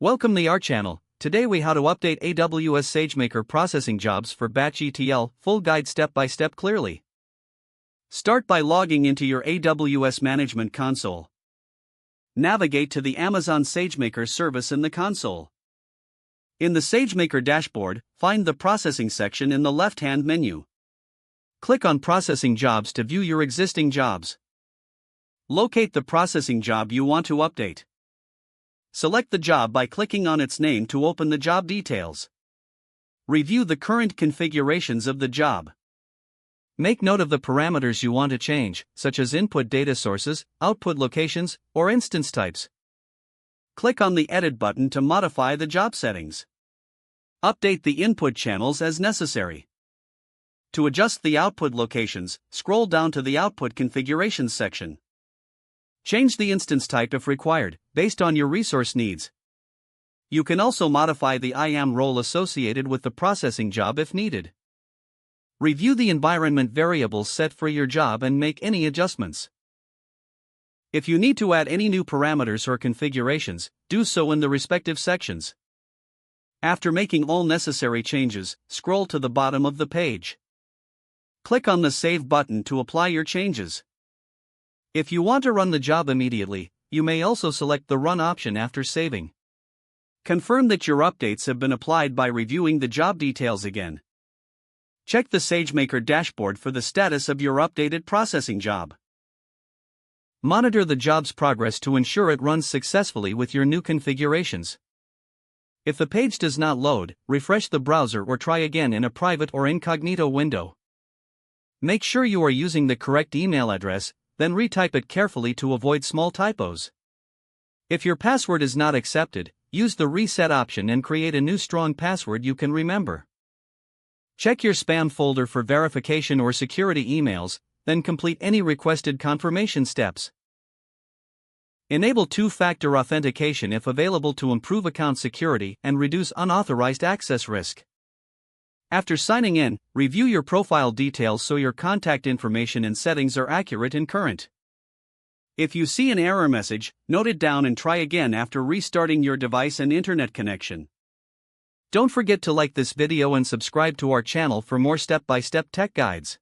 Welcome to our channel. Today we how to update AWS Sagemaker Processing jobs for batch ETL, full guide step by step clearly. Start by logging into your AWS Management Console. Navigate to the Amazon Sagemaker service in the console. In the Sagemaker dashboard, find the Processing section in the left-hand menu. Click on Processing Jobs to view your existing jobs. Locate the processing job you want to update. Select the job by clicking on its name to open the job details. Review the current configurations of the job. Make note of the parameters you want to change, such as input data sources, output locations, or instance types. Click on the Edit button to modify the job settings. Update the input channels as necessary. To adjust the output locations, scroll down to the Output Configurations section. Change the instance type if required, based on your resource needs. You can also modify the IAM role associated with the processing job if needed. Review the environment variables set for your job and make any adjustments. If you need to add any new parameters or configurations, do so in the respective sections. After making all necessary changes, scroll to the bottom of the page. Click on the Save button to apply your changes. If you want to run the job immediately, you may also select the Run option after saving. Confirm that your updates have been applied by reviewing the job details again. Check the Sagemaker dashboard for the status of your updated processing job. Monitor the job's progress to ensure it runs successfully with your new configurations. If the page does not load, refresh the browser or try again in a private or incognito window. Make sure you are using the correct email address, then retype it carefully to avoid small typos. If your password is not accepted, use the Reset option and create a new strong password you can remember. Check your spam folder for verification or security emails, then complete any requested confirmation steps. Enable two-factor authentication if available to improve account security and reduce unauthorized access risk. After signing in, review your profile details so your contact information and settings are accurate and current. If you see an error message, note it down and try again after restarting your device and internet connection. Don't forget to like this video and subscribe to our channel for more step-by-step tech guides.